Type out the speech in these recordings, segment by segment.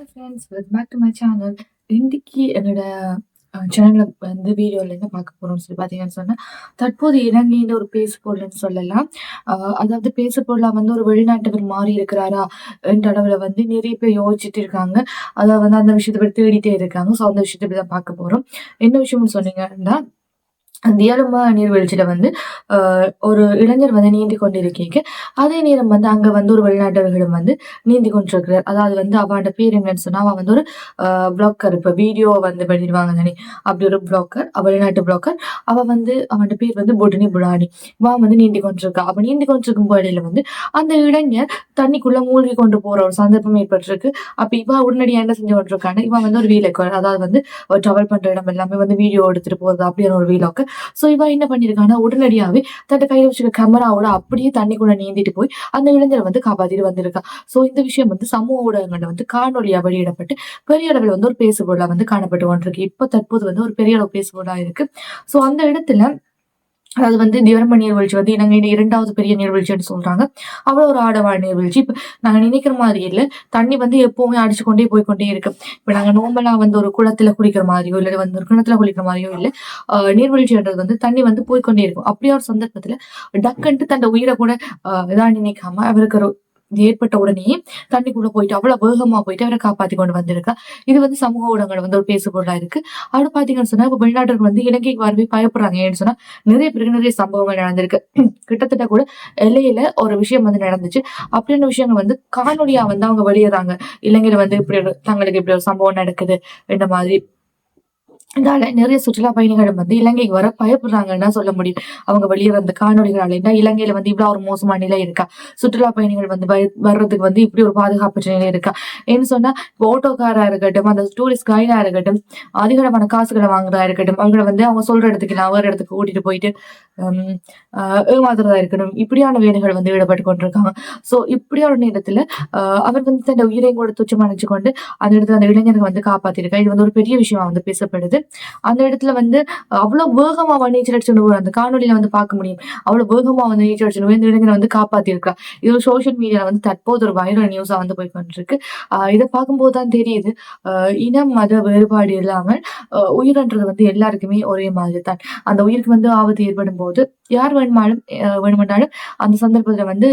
Friends welcome back to my channel. இன்னைக்கு என்னோட சேனல்ல வந்து வீடியோல என்ன பார்க்க போறோம்னு சொல்லி பார்த்தீங்கன்னு சொன்னா, தற்போது இலங்கையில ஒரு பேசு பொருள்ன்னு சொல்லலாம். அதாவது பேசு பொருளா வந்து ஒரு வெளிநாட்டவர் மாறி இருக்கிறாரா என்ற அளவுல வந்து நிறைய பேர் யோசிச்சுட்டு இருக்காங்க. அத வந்து அந்த விஷயத்த பத்தி தேடிட்டே இருக்காங்க. ஸோ அந்த விஷயத்த பத்தி தான் பார்க்க போறோம். என்ன விஷயம்னு சொன்னீங்கன்னா, தியாலுமா நீர்வீழ்ச்சியில வந்து ஒரு இளைஞர் வந்து நீந்தி கொண்டிருக்கீங்க. அதே நேரம் வந்து அங்க வந்து ஒரு வெளிநாட்டவர்களும் வந்து நீந்தி கொண்டிருக்கிறார். அதாவது வந்து அவனோட பேர் என்னன்னு சொன்னா, அவன் வந்து ஒரு வ்ளாகர். இப்ப வீடியோ வந்து பண்ணிருவாங்க தானே, அப்படி ஒரு வ்ளாகர், வெளிநாட்டு வ்ளாகர். வந்து அவனோட பேர் வந்து பொட்னி புடானி. வந்து நீந்தி கொண்டிருக்கா. அப்ப நீந்தி கொண்டிருக்கும் வேளையில வந்து அந்த இளைஞர் தண்ணிக்குள்ள மூழ்கி கொண்டு போற ஒரு சந்தர்ப்பம் ஏற்பட்டிருக்கு. அப்ப உடனடியா என்ன செஞ்சு கொண்டிருக்கான்னா, வந்து ஒரு வீலர், அதாவது வந்து டிராவல் பண்ற இடம் எல்லாமே வந்து வீடியோ எடுத்துட்டு போறது அப்படியான ஒரு வீலாக். சோ என்ன பண்ணிருக்கான்னா, உடனடியாவே தன்ட்ட கையில வச்சிருக்க கேமராவோட அப்படியே தண்ணிக்குள்ள நீந்திட்டு போய் அந்த இளைஞரை வந்து காப்பாத்திட்டு வந்திருக்கா. சோ இந்த விஷயம் வந்து சமூக ஊடகங்கள்ல வந்து காணொலியா வெளியிடப்பட்டு பெரிய அளவில் வந்து ஒரு பேசுபொருளா வந்து காணப்பட்டு கொண்டிருக்கு. இப்ப தற்போது வந்து ஒரு பெரிய அளவு பேசுபொருளா இருக்கு. சோ அந்த இடத்துல அதாவது வந்து திவரம நீர்வீழ்ச்சி வந்து இலங்கையில 2வது பெரிய நீர்வீழ்ச்சின்னு சொல்றாங்க. அவ்வளோ ஒரு ஆழமான நீர்வீழ்ச்சி. இப்ப நாங்க நினைக்கிற மாதிரி இல்ல. தண்ணி வந்து எப்பவுமே அடிச்சு கொண்டே போய்க்கொண்டே இருக்கு. இப்ப நாங்க நார்மலா வந்து ஒரு குளத்துல குளிக்கிற மாதிரியோ, இல்ல வந்து ஒரு கிணத்துல குளிக்கிற மாதிரியோ இல்ல. நீர்வீழ்ச்சின்றது வந்து தண்ணி வந்து போய்க்கொண்டே இருக்கும். அப்படியே ஒரு சந்தர்ப்பத்துல டக்குன்ட்டு தன் உயிர கூட இதா நினைக்காம அவருக்கு ஒரு இது ஏற்பட்ட உடனே தண்ணிக்குள்ள போயிட்டு அவ்வளவு வேகமா போயிட்டு அவரை காப்பாத்தி கொண்டு வந்திருக்கா. இது வந்து சமூக ஊடகங்கள் வந்து ஒரு பேசுபொருளா இருக்கு. அப்படி பாத்தீங்கன்னு சொன்னா, இப்ப வெளிநாட்டவர்கள் வந்து இலங்கைக்கு வரவே பயப்படுறாங்க. ஏன்னு சொன்னா, நிறைய பேருக்கு நிறைய சம்பவங்கள் நடந்திருக்கு. கிட்டத்தட்ட கூட எல்லையில ஒரு விஷயம் வந்து நடந்துச்சு. அப்படியான விஷயங்கள் வந்து காணொலியா வந்து அவங்க வெளியிடுறாங்க. இலங்கையில வந்து இப்படி ஒரு தங்களுக்கு இப்படி ஒரு சம்பவம் நடக்குது இந்த மாதிரி. இதால நிறைய சுற்றுலா பயணிகளும் வந்து இலங்கைக்கு வர பயப்படுறாங்கன்னு தான் சொல்ல முடியும். அவங்க வெளிய வந்த காணொளிகளால இலங்கையில வந்து இவ்வளவு ஒரு மோசமான நிலை இருக்கா? சுற்றுலா பயணிகள் வந்து வர்றதுக்கு வந்து இப்படி ஒரு பாதுகாப்பற்ற நிலை இருக்கா? ஏன்னு சொன்னா, ஆட்டோக்காரா இருக்கட்டும், அந்த டூரிஸ்ட் கைடா இருக்கட்டும், அதிகளவான காசுகளை வாங்குறதா இருக்கட்டும், அவங்கள வந்து அவங்க சொல்ற இடத்துக்கு இல்ல வேற இடத்துக்கு கூட்டிட்டு போயிட்டு ஹம் ஏமாத்துறதா இருக்கட்டும், இப்படியான வேலைகள் வந்து ஈடுபட்டு கொண்டிருக்காங்க. சோ இப்படியான நேரத்துல அவர் வந்து தன் உயிரையும் கூட துச்சமா நினைச்சு அந்த இடத்துல அந்த இளைஞர்கள் வந்து காப்பாத்திருக்கா. இது வந்து ஒரு பெரிய விஷயமா வந்து பேசப்படுது. அந்த இடத்துல வந்து அவ்வளவு வேகமா அவ நீச்சல் அடிச்சுட்டு அந்த காணொலியில வந்து பார்க்க முடியும். அவ்வளவு வேகமா வந்து நீச்சல் அடிச்சுட்டு இந்த இளைஞரை வந்து காப்பாத்திருக்கா. இது ஒரு சோசியல் மீடியால வந்து தற்போது ஒரு வைரல் நியூஸா வந்து போய் கொண்டிருக்கு. இதை பார்க்கும்போது தான் தெரியுது, இனம் மத வேறுபாடு இல்லாமல் உயிர்ன்றது வந்து எல்லாருக்குமே ஒரே மாதிரி தான். அந்த உயிருக்கு வந்து ஆபத்து ஏற்படும் போது யார் வேணுமென்றாலும் அந்த சந்தர்ப்பத்துல வந்து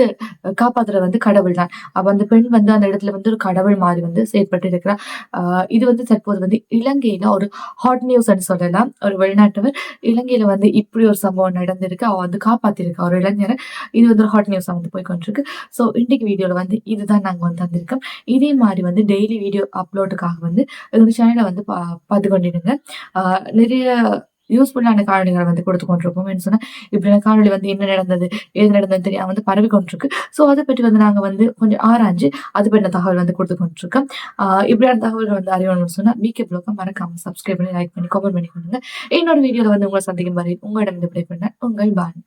காப்பாத்துறது வந்து கடவுள் தான். அப்ப அந்த பெண் வந்து அந்த இடத்துல வந்து ஒரு கடவுள் மாதிரி வந்து செயற்பட்டு இருக்கிறார். இது வந்து தற்போது வந்து இலங்கையில ஒரு ஹாட் நியூஸ்ன்னு சொல்லலாம். ஒரு வெளிநாட்டவர் இலங்கையில வந்து இப்படி ஒரு சம்பவம் நடந்திருக்கு. அவ வந்து காப்பாத்திருக்கா ஒரு இளைஞரை. இது வந்து ஒரு ஹாட் நியூஸா வந்து போய் கொண்டிருக்கு. ஸோ இன்னைக்கு வீடியோல வந்து இதுதான் நாங்க வந்து தந்திருக்கோம். இதே மாதிரி வந்து டெய்லி வீடியோ அப்லோடுக்காக வந்து எங்க சேனலை வந்து பார்த்து கொண்டிருங்க. நிறைய யூஸ்ஃபுல்லான காணொலிகளை வந்து கொடுத்து கொண்டிருப்போம். சொன்னா இப்படியான காணொலி வந்து என்ன நடந்தது, ஏது நடந்ததுன்னு தெரியாம வந்து பரவி கொண்டிருக்கு. ஸோ அதை பற்றி வந்து நாங்க வந்து கொஞ்சம் ஆராய்ஞ்சு அது பற்றின தகவல் வந்து கொடுத்து கொண்டிருக்கோம். இப்படியான தகவல்கள் வந்து அறியணும்னு சொன்னா பிகே ப்ளாக மறக்காம சப்ஸ்கிரைப் பண்ணி லைக் பண்ணி கமெண்ட் பண்ணி கொடுங்க. இன்னொரு வீடியோல வந்து உங்களை சந்திக்கும் வரை உங்களிடம் விடைபெறுகிறேன். உங்கள் பானு.